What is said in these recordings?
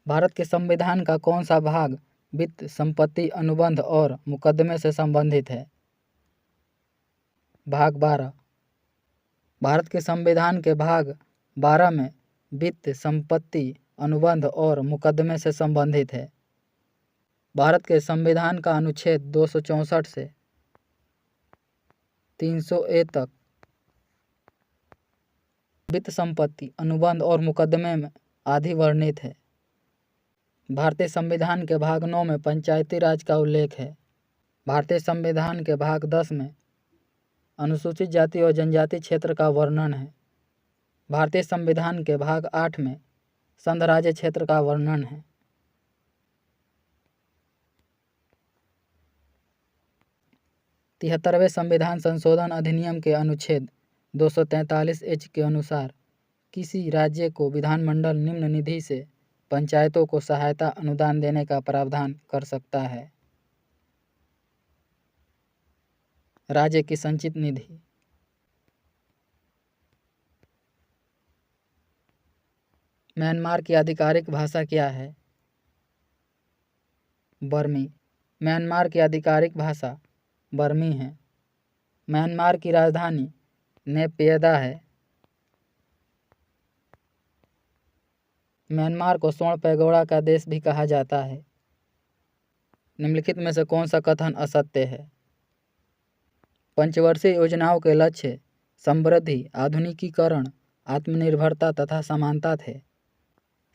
भारत के संविधान का कौन सा भाग वित्त, संपत्ति, अनुबंध और मुकदमे से संबंधित है? भाग 12। भारत के संविधान के भाग 12 में वित्त, संपत्ति, अनुबंध और मुकदमे से संबंधित है। भारत के संविधान का अनुच्छेद 264 से 300A तक वित्त, संपत्ति, अनुबंध और मुकदमे में आदि वर्णित है। भारतीय संविधान के भाग 9 में पंचायती राज का उल्लेख है। भारतीय संविधान के भाग 10 में अनुसूचित जाति और जनजाति क्षेत्र का वर्णन है। भारतीय संविधान के भाग 8 में संघ राज्य क्षेत्र का वर्णन है। तिहत्तरवें संविधान संशोधन अधिनियम के अनुच्छेद 243H के अनुसार किसी राज्य को विधानमंडल निम्न निधि से पंचायतों को सहायता अनुदान देने का प्रावधान कर सकता है। राज्य की संचित निधि। म्यांमार की आधिकारिक भाषा क्या है? बर्मी। म्यांमार की आधिकारिक भाषा बर्मी है। म्यांमार की राजधानी नेपियदा है। म्यांमार को स्वर्ण पैगोडा का देश भी कहा जाता है। निम्नलिखित में से कौन सा कथन असत्य है? पंचवर्षीय योजनाओं के लक्ष्य समृद्धि, आधुनिकीकरण, आत्मनिर्भरता तथा समानता थे।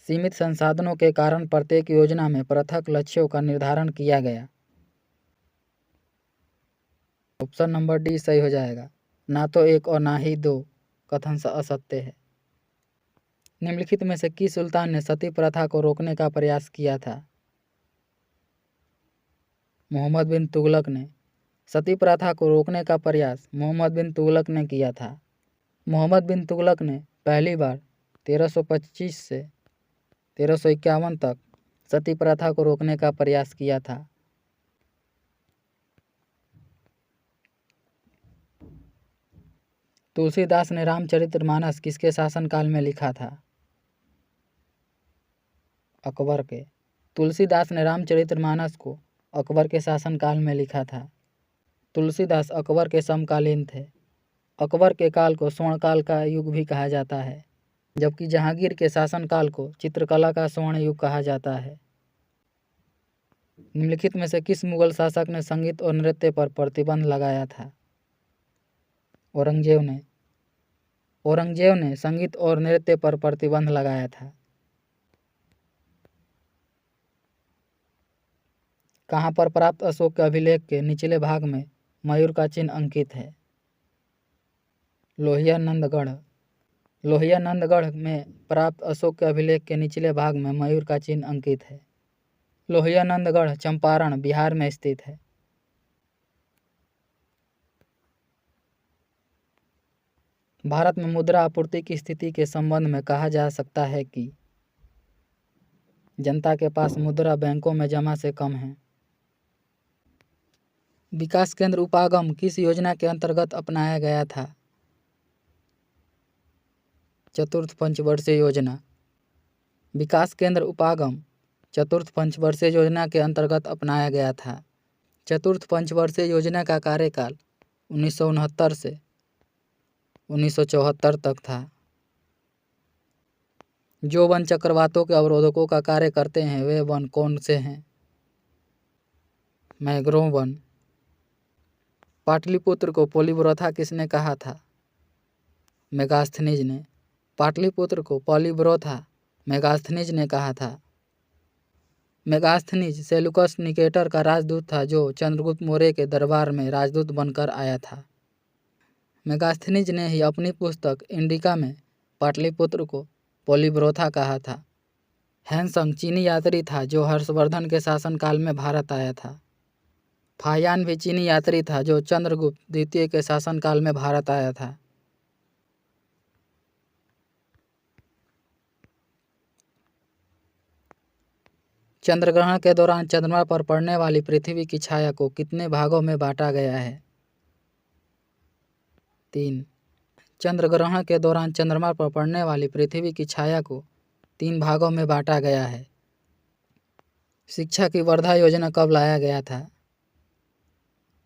सीमित संसाधनों के कारण प्रत्येक योजना में पृथक लक्ष्यों का निर्धारण किया गया। ऑप्शन नंबर डी सही हो जाएगा। ना तो एक और ना ही दो कथन असत्य है। निम्नलिखित में से किस सुल्तान ने सती प्रथा को रोकने का प्रयास किया था? मोहम्मद बिन तुगलक ने। सती प्रथा को रोकने का प्रयास मोहम्मद बिन तुगलक ने किया था। मोहम्मद बिन तुगलक ने पहली बार 1325 से 1351 तक सती प्रथा को रोकने का प्रयास किया था। तुलसीदास ने रामचरितमानस किसके शासनकाल में लिखा था? अकबर के। तुलसीदास ने रामचरितमानस को अकबर के शासनकाल में लिखा था। तुलसीदास अकबर के समकालीन थे। अकबर के काल को स्वर्णकाल का युग भी कहा जाता है, जबकि जहांगीर के शासनकाल को चित्रकला का स्वर्ण युग कहा जाता है। निम्नलिखित में से किस मुगल शासक ने संगीत और नृत्य पर प्रतिबंध लगाया था? औरंगजेब ने। औरंगजेब ने संगीत और नृत्य पर प्रतिबंध लगाया था। कहाँ पर प्राप्त अशोक के अभिलेख के निचले भाग में मयूर का चिन्ह अंकित है? लोहिया नंदगढ़। लोहिया नंदगढ़ में प्राप्त अशोक के अभिलेख के निचले भाग में मयूर का चिन्ह अंकित है। लोहिया नंदगढ़ चंपारण, बिहार में स्थित है। भारत में मुद्रा आपूर्ति की स्थिति के संबंध में कहा जा सकता है कि जनता के पास मुद्रा बैंकों में जमा से कम है। विकास केंद्र उपागम किस योजना के अंतर्गत अपनाया गया था? चतुर्थ पंचवर्षीय योजना। विकास केंद्र उपागम चतुर्थ पंचवर्षीय योजना के अंतर्गत अपनाया गया था। चतुर्थ पंचवर्षीय योजना का कार्यकाल 1969 से 1974 तक था। जो वन चक्रवातों के अवरोधकों का कार्य करते हैं वे वन कौन से हैं? Mangrove one. पाटलिपुत्र को पॉलीब्रोथा किसने कहा था? मेगास्थनीज ने। पाटलिपुत्र को पॉलीब्रोथा मेगास्थनीज ने कहा था। मेगास्थनीज सेलुकस निकेटर का राजदूत था जो चंद्रगुप्त मौर्य के दरबार में राजदूत बनकर आया था। मेगास्थनीज ने ही अपनी पुस्तक इंडिका में पाटलिपुत्र को पॉलीब्रोथा कहा था। हैंसंग चीनी यात्री था जो हर्षवर्धन के शासनकाल में भारत आया था। फायान भी चीनी यात्री था जो चंद्रगुप्त द्वितीय के शासनकाल में भारत आया था। चंद्रग्रहण के दौरान चंद्रमा पर पड़ने वाली पृथ्वी की छाया को कितने भागों में बांटा गया है? 3। चंद्रग्रहण के दौरान चंद्रमा पर पड़ने वाली पृथ्वी की छाया को 3 भागों में बांटा गया है। शिक्षा की वर्धा योजना कब लाया गया था?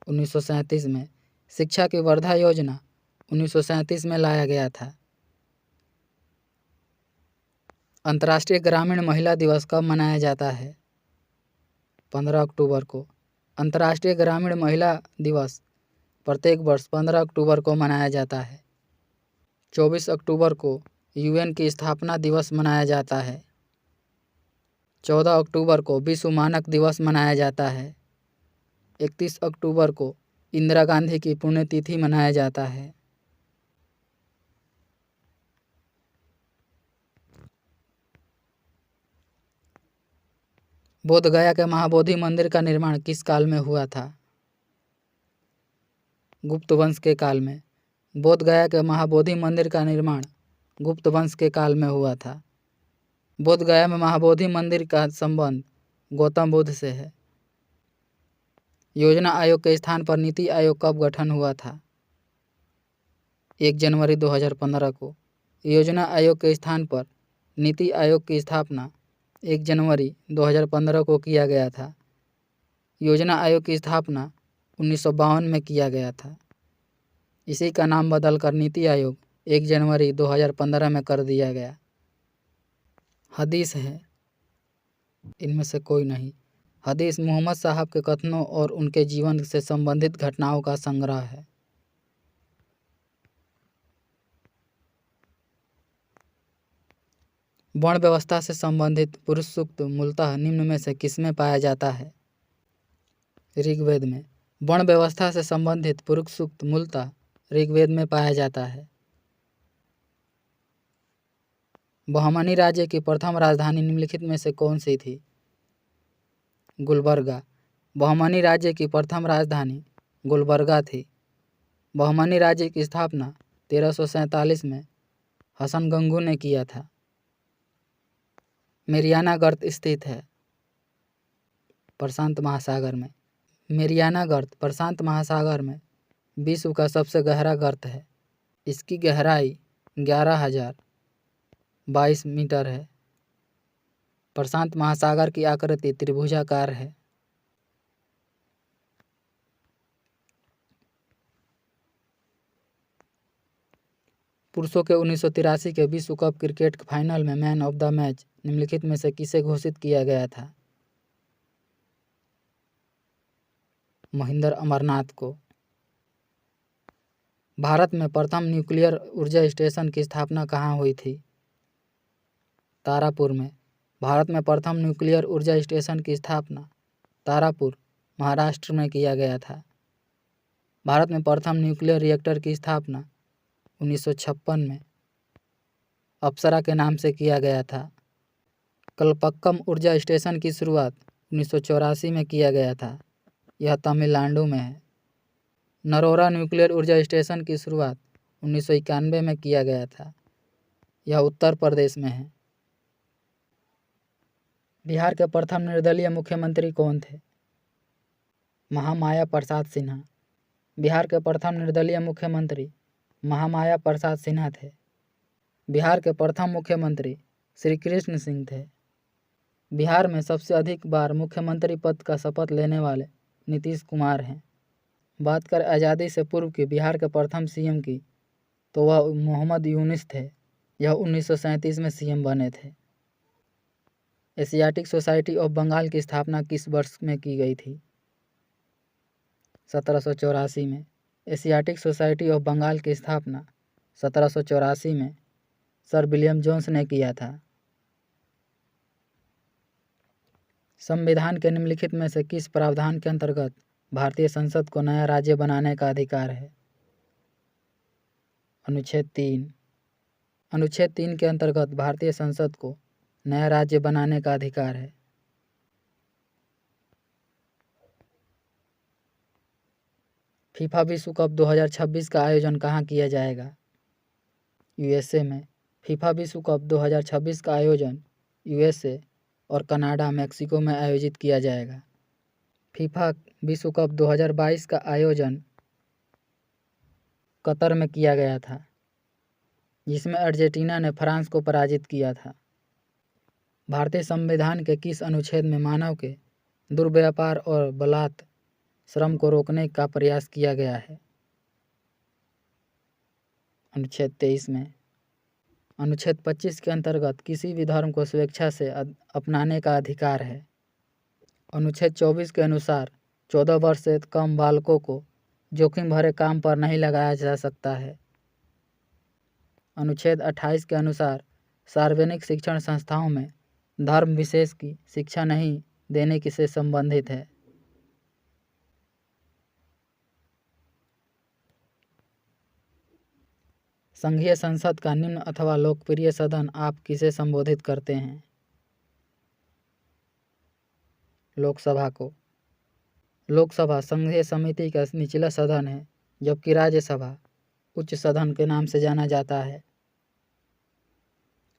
1937 में। शिक्षा की वर्धा योजना 1937 में लाया गया था। अंतर्राष्ट्रीय ग्रामीण महिला दिवस कब मनाया जाता है? 15 अक्टूबर को। अंतर्राष्ट्रीय ग्रामीण महिला दिवस प्रत्येक वर्ष 15 अक्टूबर को मनाया जाता है। 24 अक्टूबर को यूएन की स्थापना दिवस मनाया जाता है। 14 अक्टूबर को विश्व मानक दिवस मनाया जाता है। 31 अक्टूबर को इंदिरा गांधी की पुण्यतिथि मनाया जाता है। बोध गया के महाबोधि मंदिर का निर्माण किस काल में हुआ था? गुप्त वंश के काल में। बोध गया के महाबोधि मंदिर का निर्माण गुप्त वंश के काल में हुआ था। बोध गया में महाबोधि मंदिर का संबंध गौतम बुद्ध से है। योजना आयोग के स्थान पर नीति आयोग कब गठन हुआ था? 1 जनवरी 2015 को। योजना आयोग के स्थान पर नीति आयोग की स्थापना 1 जनवरी 2015 को किया गया था। योजना आयोग की स्थापना 1952 में किया गया था। इसी का नाम बदलकर नीति आयोग 1 जनवरी 2015 में कर दिया गया। हदीस है, इनमें से कोई नहीं। हदीस मोहम्मद साहब के कथनों और उनके जीवन से संबंधित घटनाओं का संग्रह है। वर्ण व्यवस्था से संबंधित पुरुष सूक्त मूलतः निम्न में से किसमें पाया जाता है? ऋग्वेद में। वर्ण व्यवस्था से संबंधित पुरुष सूक्त मूलतः ऋग्वेद में पाया जाता है। बहमनी राज्य की प्रथम राजधानी निम्नलिखित में से कौन सी थी? गुलबर्गा। बहमनी राज्य की प्रथम राजधानी गुलबर्गा थी। बहमनी राज्य की स्थापना 1347 में हसन गंगू ने किया था। मेरियाना गर्त स्थित है प्रशांत महासागर में। मेरियाना गर्त प्रशांत महासागर में विश्व का सबसे गहरा गर्त है। इसकी गहराई 11,022 मीटर है। प्रशांत महासागर की आकृति त्रिभुजाकार है। पुरुषों के 1983 के विश्व कप क्रिकेट फाइनल में मैन ऑफ द मैच निम्नलिखित में से किसे घोषित किया गया था? महेंद्र अमरनाथ को। भारत में प्रथम न्यूक्लियर ऊर्जा स्टेशन की स्थापना कहाँ हुई थी? तारापुर में। भारत में प्रथम न्यूक्लियर ऊर्जा स्टेशन की स्थापना तारापुर, महाराष्ट्र में किया गया था। भारत में प्रथम न्यूक्लियर रिएक्टर की स्थापना 1956 में अप्सरा के नाम से किया गया था। कलपक्कम ऊर्जा स्टेशन की शुरुआत 1984 में किया गया था। यह तमिलनाडु में है। नरोरा न्यूक्लियर ऊर्जा स्टेशन की शुरुआत 1991 में किया गया था। यह उत्तर प्रदेश में है। बिहार के प्रथम निर्दलीय मुख्यमंत्री कौन थे? महामाया प्रसाद सिन्हा। बिहार के प्रथम निर्दलीय मुख्यमंत्री महामाया प्रसाद सिन्हा थे। बिहार के प्रथम मुख्यमंत्री श्री कृष्ण सिंह थे। बिहार में सबसे अधिक बार मुख्यमंत्री पद का शपथ लेने वाले नीतीश कुमार हैं। बात कर आज़ादी से पूर्व की बिहार के प्रथम सीएम की तो वह मोहम्मद यूनुस थे। यह 1937 में सीएम बने थे। एशियाटिक सोसाइटी ऑफ बंगाल की स्थापना किस वर्ष में की गई थी? 1784 में। एशियाटिक सोसाइटी ऑफ बंगाल की स्थापना 1784 में सर विलियम जोन्स ने किया था। संविधान के निम्नलिखित में से किस प्रावधान के अंतर्गत भारतीय संसद को नया राज्य बनाने का अधिकार है? अनुच्छेद 3। अनुच्छेद 3 के अंतर्गत भारतीय संसद को नया राज्य बनाने का अधिकार है। फीफा विश्व कप 2026 का आयोजन कहाँ किया जाएगा? यूएसए में। फीफा विश्व कप 2026 का आयोजन यूएसए और कनाडा, मैक्सिको में आयोजित किया जाएगा। फीफा विश्व कप 2022 का आयोजन कतर में किया गया था, जिसमें अर्जेंटीना ने फ्रांस को पराजित किया था। भारतीय संविधान के किस अनुच्छेद में मानव के दुर्व्यापार और बलात् श्रम को रोकने का प्रयास किया गया है? अनुच्छेद 23 में। अनुच्छेद 25 के अंतर्गत किसी भी धर्म को स्वेच्छा से अपनाने का अधिकार है। अनुच्छेद 24 के अनुसार 14 वर्ष से कम बालकों को जोखिम भरे काम पर नहीं लगाया जा सकता है। अनुच्छेद 28 के अनुसार सार्वजनिक शिक्षण संस्थाओं में धर्म विशेष की शिक्षा नहीं देने की से संबंधित है। संघीय संसद का निम्न अथवा लोकप्रिय सदन आप किसे संबोधित करते हैं? लोकसभा को। लोकसभा संघीय समिति का निचला सदन है, जबकि राज्यसभा उच्च सदन के नाम से जाना जाता है।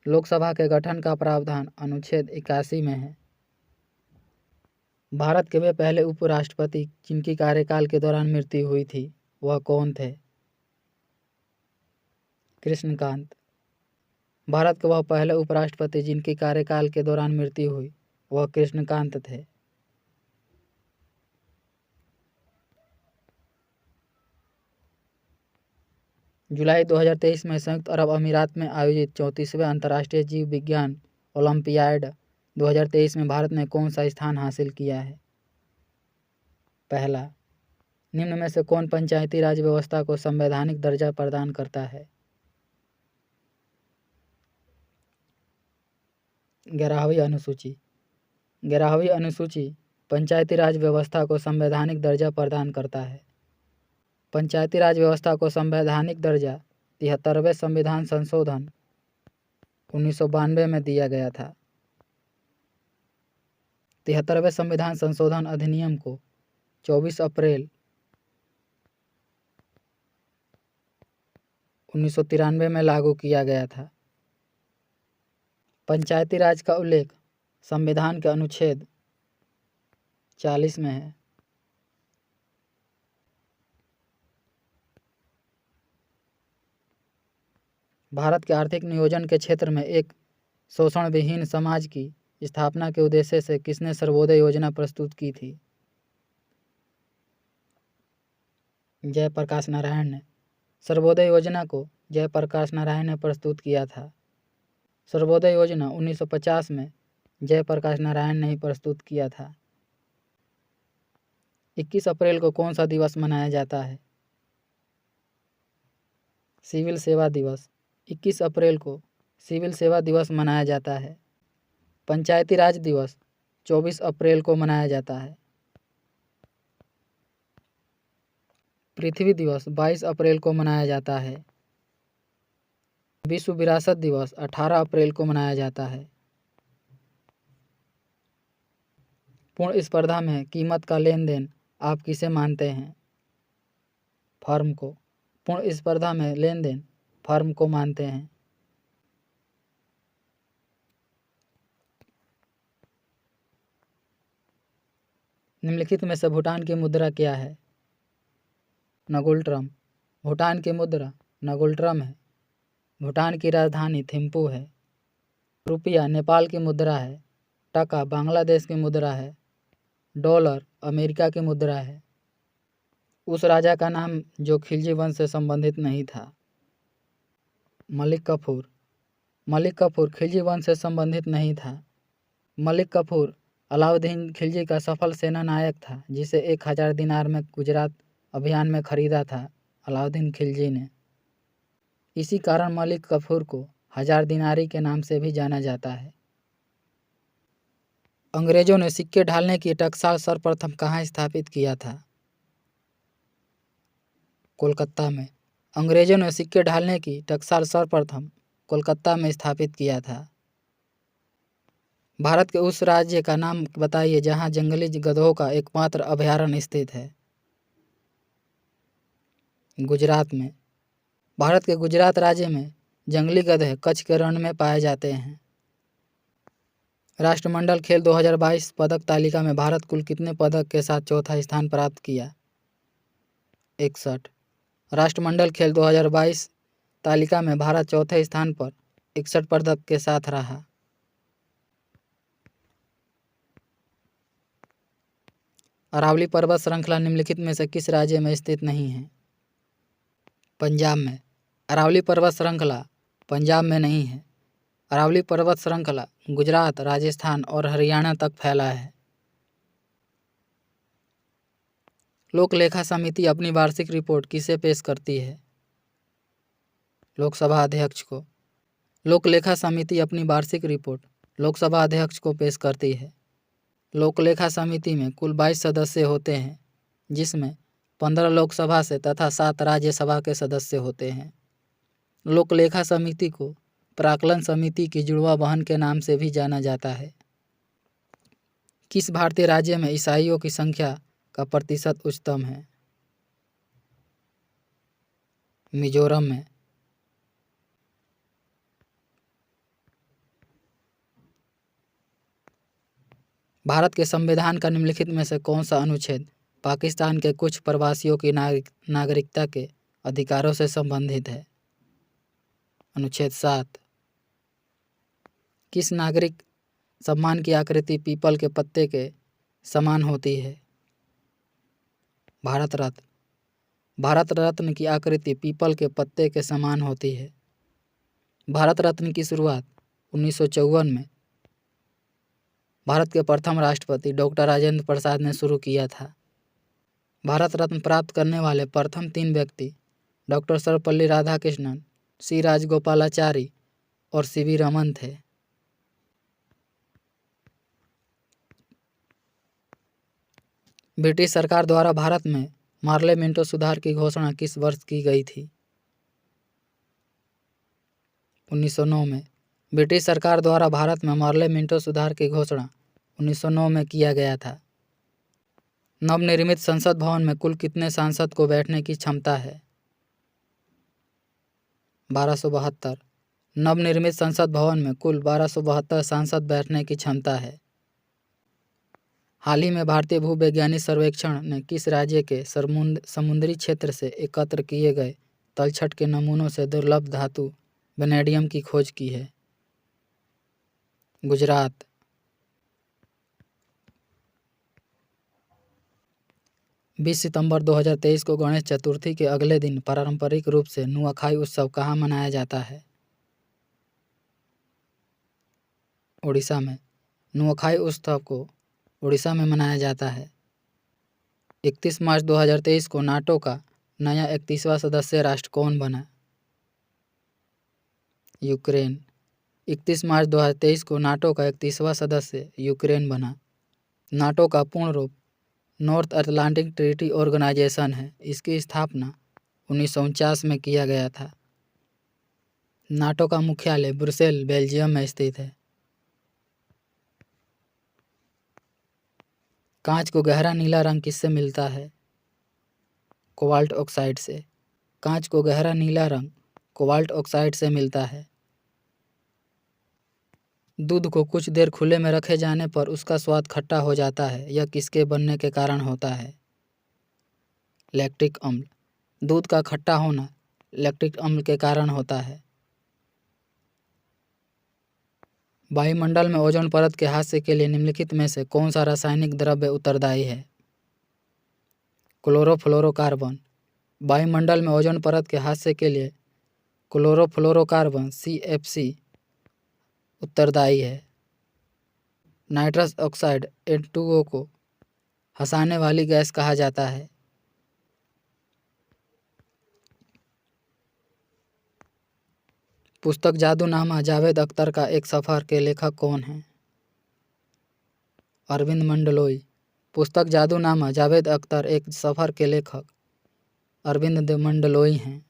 लोकसभा के गठन का प्रावधान अनुच्छेद 81 में है। भारत के वे पहले उपराष्ट्रपति जिनकी कार्यकाल के दौरान मृत्यु हुई थी, वह कौन थे? कृष्णकांत। भारत के वह पहले उपराष्ट्रपति जिनकी कार्यकाल के दौरान मृत्यु हुई, वह कृष्णकांत थे। जुलाई 2023 में संयुक्त अरब अमीरात में आयोजित 34वें अंतर्राष्ट्रीय जीव विज्ञान ओलंपियाड 2023 में भारत ने कौन सा स्थान हासिल किया है? पहला। निम्न में से कौन पंचायती राज व्यवस्था को संवैधानिक दर्जा प्रदान करता है? 11वीं अनुसूची। 11वीं अनुसूची पंचायती राज व्यवस्था को संवैधानिक दर्जा प्रदान करता है। पंचायती राज व्यवस्था को संवैधानिक दर्जा 73वें संविधान संशोधन 1992 में दिया गया था। 73वें संविधान संशोधन अधिनियम को 24 अप्रैल 1993 में लागू किया गया था। पंचायती राज का उल्लेख संविधान के अनुच्छेद 40 में है। भारत के आर्थिक नियोजन के क्षेत्र में एक शोषण विहीन समाज की स्थापना के उद्देश्य से किसने सर्वोदय योजना प्रस्तुत की थी? जयप्रकाश नारायण ने। सर्वोदय योजना को जयप्रकाश नारायण ने प्रस्तुत किया था। सर्वोदय योजना 1950 में जयप्रकाश नारायण ने ही प्रस्तुत किया था। 21 अप्रैल को कौन सा दिवस मनाया जाता है? सिविल सेवा दिवस। 21 अप्रैल को सिविल सेवा दिवस मनाया जाता है। पंचायती राज दिवस 24 अप्रैल को मनाया जाता है। पृथ्वी दिवस 22 अप्रैल को मनाया जाता है। विश्व विरासत दिवस 18 अप्रैल को मनाया जाता है। पूर्ण स्पर्धा में कीमत का लेन देन आप किसे मानते हैं? फर्म को। पूर्ण स्पर्धा में लेन देन फर्म को मानते हैं। निम्नलिखित में से भूटान की मुद्रा क्या है? नगुल-ट्रम। भूटान की मुद्रा नगुल-ट्रम है। भूटान की राजधानी थिम्पू है। रुपया नेपाल की मुद्रा है। टका बांग्लादेश की मुद्रा है। डॉलर अमेरिका की मुद्रा है। उस राजा का नाम जो खिलजी वंश से संबंधित नहीं था? मलिक कफूर। मलिक कफूर खिलजी वंश से संबंधित नहीं था। मलिक कफूर अलाउद्दीन खिलजी का सफल सेना नायक था, जिसे 1000 दिनार में गुजरात अभियान में खरीदा था अलाउद्दीन खिलजी ने। इसी कारण मलिक कफूर को 1000 दिनारी के नाम से भी जाना जाता है। अंग्रेजों ने सिक्के ढालने की टकसाल सर्वप्रथम कहाँ स्थापित किया था? कोलकाता में। अंग्रेजों ने सिक्के ढालने की टकसाल सर्वप्रथम कोलकाता में स्थापित किया था। भारत के उस राज्य का नाम बताइए जहां जंगली गधों का एकमात्र अभयारण्य स्थित है। गुजरात में। भारत के गुजरात राज्य में जंगली गधे कच्छ के रण में पाए जाते हैं। राष्ट्रमंडल खेल 2022 पदक तालिका में भारत कुल कितने पदक के साथ चौथा स्थान प्राप्त किया? 61। राष्ट्रमंडल खेल 2022 तालिका में भारत चौथे स्थान पर 61 पदक के साथ रहा। अरावली पर्वत श्रृंखला निम्नलिखित में से किस राज्य में स्थित नहीं है? पंजाब में। अरावली पर्वत श्रृंखला पंजाब में नहीं है। अरावली पर्वत श्रृंखला गुजरात, राजस्थान और हरियाणा तक फैला है। लोक लेखा समिति अपनी वार्षिक रिपोर्ट किसे पेश करती है? लोकसभा अध्यक्ष को। लोक लेखा समिति अपनी वार्षिक रिपोर्ट लोकसभा अध्यक्ष को पेश करती है। लोक लेखा समिति में कुल 22 सदस्य होते हैं, जिसमें 15 लोकसभा से तथा 7 राज्यसभा के सदस्य होते हैं। लोक लेखा समिति को प्राक्कलन समिति की जुड़वा बहन के नाम से भी जाना जाता है। किस भारतीय राज्य में ईसाइयों की संख्या का प्रतिशत उच्चतम है? मिजोरम में। भारत के संविधान का निम्नलिखित में से कौन सा अनुच्छेद पाकिस्तान के कुछ प्रवासियों की नागरिकता के अधिकारों से संबंधित है? अनुच्छेद 7। किस नागरिक सम्मान की आकृति पीपल के पत्ते के समान होती है? भारत रत्न। भारत रत्न की आकृति पीपल के पत्ते के समान होती है। भारत रत्न की शुरुआत 1954 में भारत के प्रथम राष्ट्रपति डॉक्टर राजेंद्र प्रसाद ने शुरू किया था। भारत रत्न प्राप्त करने वाले प्रथम 3 व्यक्ति डॉक्टर सर्वपल्ली राधाकृष्णन, सी राजगोपालाचारी और सीवी रमन थे। ब्रिटिश सरकार द्वारा भारत में मार्ले मिंटो सुधार की घोषणा किस वर्ष की गई थी? 1909 में। ब्रिटिश सरकार द्वारा भारत में मार्ले मिंटो सुधार की घोषणा 1909 में किया गया था। नवनिर्मित संसद भवन में कुल कितने सांसद को बैठने की क्षमता है? 1272। नवनिर्मित संसद भवन में कुल 1272 सांसद बैठने की क्षमता है। हाल ही में भारतीय भूवैज्ञानिक सर्वेक्षण ने किस राज्य के समुद्री क्षेत्र से एकत्र किए गए तलछट के नमूनों से दुर्लभ धातु वेनेडियम की खोज की है? गुजरात। बीस सितंबर 2023 को गणेश चतुर्थी के अगले दिन पारंपरिक रूप से नुआखाई उत्सव कहाँ मनाया जाता है? उड़ीसा में। नुआखाई उत्सव को उड़ीसा में मनाया जाता है। 31 मार्च 2023 को नाटो का नया 31वां सदस्य राष्ट्र कौन बना? यूक्रेन। 31 मार्च 2023 को नाटो का 31वां सदस्य यूक्रेन बना। नाटो का पूर्ण रूप नॉर्थ अटलांटिक ट्रीटी ऑर्गेनाइजेशन है। इसकी स्थापना 1949 में किया गया था। नाटो का मुख्यालय ब्रुसेल, बेल्जियम में स्थित है। कांच को गहरा नीला रंग किससे मिलता है? कोबाल्ट ऑक्साइड से। कांच को गहरा नीला रंग कोबाल्ट ऑक्साइड से मिलता है। दूध को कुछ देर खुले में रखे जाने पर उसका स्वाद खट्टा हो जाता है, यह किसके बनने के कारण होता है? लैक्टिक अम्ल। दूध का खट्टा होना लैक्टिक अम्ल के कारण होता है। वायुमंडल में ओजोन परत के हादसे के लिए निम्नलिखित में से कौन सा रासायनिक द्रव्य उत्तरदायी है? क्लोरोफ्लोरोकार्बन। वायुमंडल में ओजोन परत के हादसे के लिए क्लोरोफ्लोरोकार्बन CFC उत्तरदायी है। नाइट्रस ऑक्साइड N2O को हंसाने वाली गैस कहा जाता है। पुस्तक जादूनामा जावेद अख्तर का एक सफ़र के लेखक कौन हैं? अरविंद मंडलोई। पुस्तक जादूनामा जावेद अख्तर एक सफ़र के लेखक अरविंद मंडलोई हैं।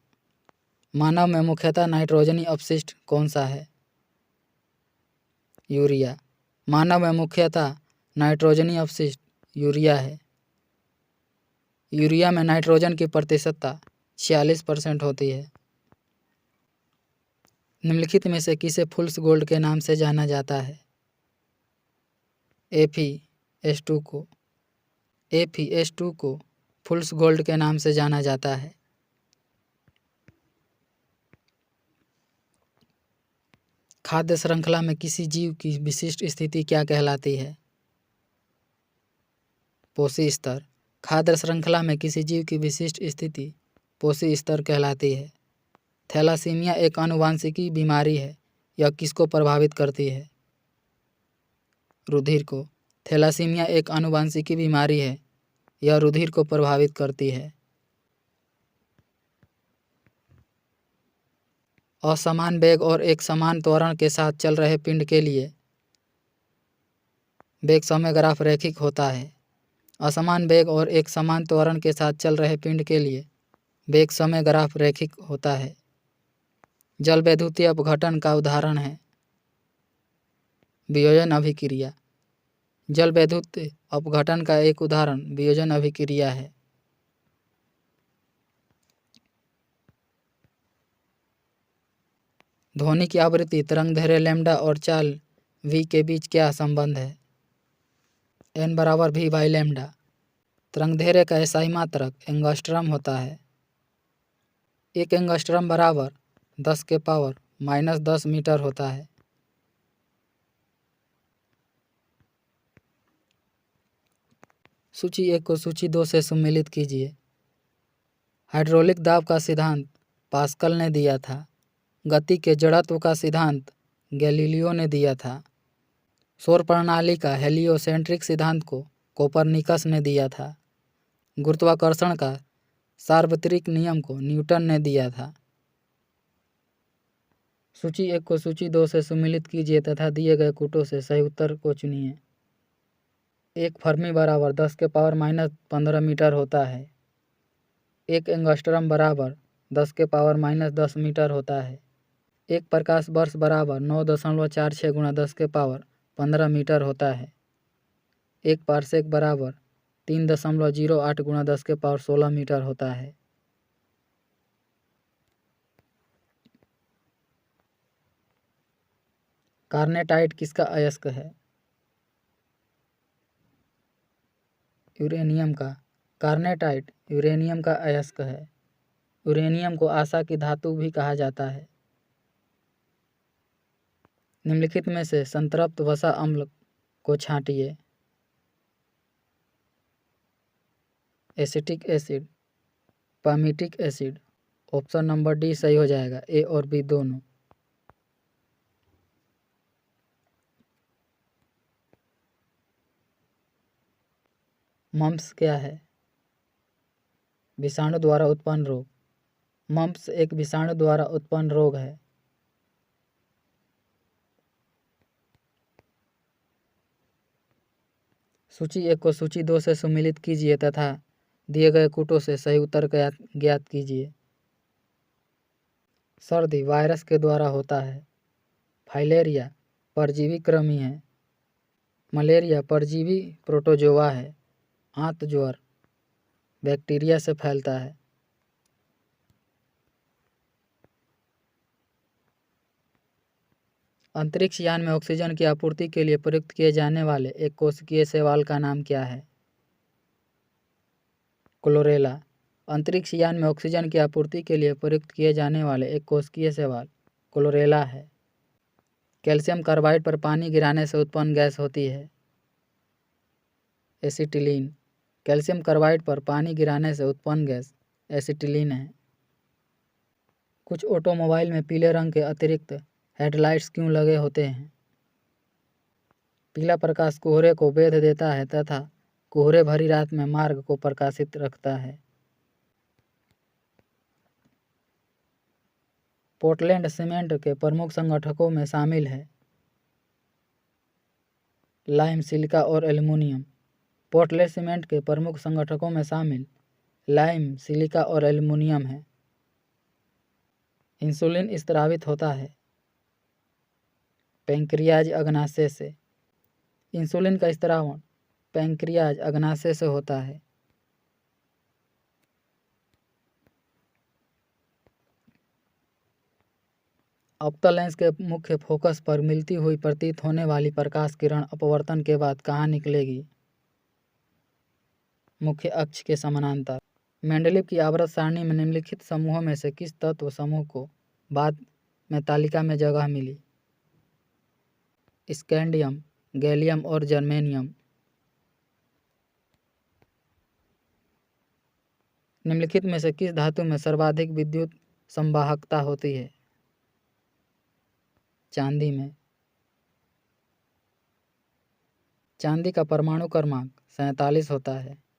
मानव में मुख्यतः नाइट्रोजनी अपशिष्ट कौन सा है? यूरिया। मानव में मुख्यतः नाइट्रोजनी अपशिष्ट यूरिया है। यूरिया में नाइट्रोजन की प्रतिशतता 46% होती है। निम्नलिखित में से किसे फुल्स गोल्ड के नाम से जाना जाता है? FeS2 को। FeS2 को फुल्स गोल्ड के नाम से जाना जाता है। खाद्य श्रृंखला में किसी जीव की विशिष्ट स्थिति क्या कहलाती है? पोषी स्तर। खाद्य श्रृंखला में किसी जीव की विशिष्ट स्थिति पोषी स्तर कहलाती है। थैलासीमिया एक आनुवांशिकी बीमारी है। यह किसको प्रभावित करती है? रुधिर को। थैलासीमिया एक आनुवांशिकी बीमारी है। यह रुधिर को प्रभावित करती है। असमान वेग और एक समान त्वरण के साथ चल रहे पिंड के लिए वेग समय ग्राफ रैखिक होता है। असमान वेग और एक समान त्वरण के साथ चल रहे पिंड के लिए वेग समय ग्राफ रैखिक होता है। जल वैद्युतीय अपघटन का उदाहरण है वियोजन अभिक्रिया। जल वैद्युत अपघटन का एक उदाहरण वियोजन अभिक्रिया है। ध्वनि की आवृत्ति, तरंगदैर्घ्य लैम्डा और चाल v के बीच क्या संबंध है? n बराबर v बाई लैम्डा। तरंगदैर्घ्य का एसआई मात्रक एंगस्ट्रम होता है। एक एंगस्ट्रम बराबर 10 के पावर -10 मीटर होता है। सूची 1 को सूची 2 से सम्मिलित कीजिए। हाइड्रोलिक दाब का सिद्धांत पास्कल ने दिया था। गति के जड़त्व का सिद्धांत गैलीलियो ने दिया था। सौर प्रणाली का हेलियोसेंट्रिक सिद्धांत को कोपरनिकस ने दिया था। गुरुत्वाकर्षण का सार्वत्रिक नियम को न्यूटन ने दिया था। सूची 1 को सूची 2 से सम्मिलित कीजिए तथा दिए गए कूटों से सही उत्तर को चुनिए। एक फर्मी बराबर 10 के पावर -15 मीटर होता है। एक एंगस्ट्रम बराबर 10 के पावर -10 मीटर होता है। एक प्रकाश वर्ष बराबर 9.46 गुणा 10 के पावर 15 मीटर होता है। एक पारसेक बराबर 3.08 गुणा 10 के पावर 16 मीटर होता है। कार्नेटाइट किसका अयस्क है? यूरेनियम का। कार्नेटाइट यूरेनियम का अयस्क है। यूरेनियम को आशा की धातु भी कहा जाता है। निम्नलिखित में से संतृप्त वसा अम्ल को छांटिए। Acetic acid, palmitic acid. Option number D सही हो जाएगा, ए और बी दोनों। मम्प्स क्या है? विषाणु द्वारा उत्पन्न रोग। मम्प्स एक विषाणु द्वारा उत्पन्न रोग है। सूची 1 को सूची 2 से सम्मिलित कीजिए तथा दिए गए कूटों से सही उत्तर ज्ञात कीजिए। सर्दी वायरस के द्वारा होता है। फाइलेरिया परजीवी कृमि है। मलेरिया परजीवी प्रोटोजोआ है। आंत ज्वर बैक्टीरिया से फैलता है। अंतरिक्ष यान में ऑक्सीजन की आपूर्ति के लिए प्रयुक्त किए जाने वाले एक कोशिकीय शैवाल का नाम क्या है? क्लोरेला। अंतरिक्ष यान में ऑक्सीजन की आपूर्ति के लिए प्रयुक्त किए जाने वाले एक कोशिकीय शैवाल क्लोरेला है। कैल्शियम कार्बाइड पर पानी गिराने से उत्पन्न गैस होती है एसिटिलीन। कैल्शियम कार्बाइड पर पानी गिराने से उत्पन्न गैस एसिटिलीन है। कुछ ऑटोमोबाइल में पीले रंग के अतिरिक्त हेडलाइट्स क्यों लगे होते हैं? पीला प्रकाश कोहरे को बेध देता है तथा कोहरे भरी रात में मार्ग को प्रकाशित रखता है। पोर्टलैंड सीमेंट के प्रमुख संगठकों में शामिल है लाइम, सिलिका और एल्युमिनियम। पोर्टलैंड सीमेंट के प्रमुख संगठकों में शामिल लाइम, सिलिका और एल्युमिनियम है। इंसुलिन स्रावित होता है पैंक्रियाज अग्नाशय से। इंसुलिन का स्रावण पैंक्रियाज अग्नाशय से होता है। अवतल लेंस के मुख्य फोकस पर मिलती हुई प्रतीत होने वाली प्रकाश किरण अपवर्तन के बाद कहाँ निकलेगी? मुख्य अक्ष के समानांतर। मेंडलीव की आवर्त सारणी में निम्नलिखित समूहों में से किस तत्व समूह को बाद में तालिका में जगह मिली? स्कैंडियम, गैलियम और जर्मेनियम। निम्नलिखित में से किस धातु में सर्वाधिक विद्युत संवाहकता होती है? चांदी में। चांदी का परमाणु क्रमांक 47 होता है।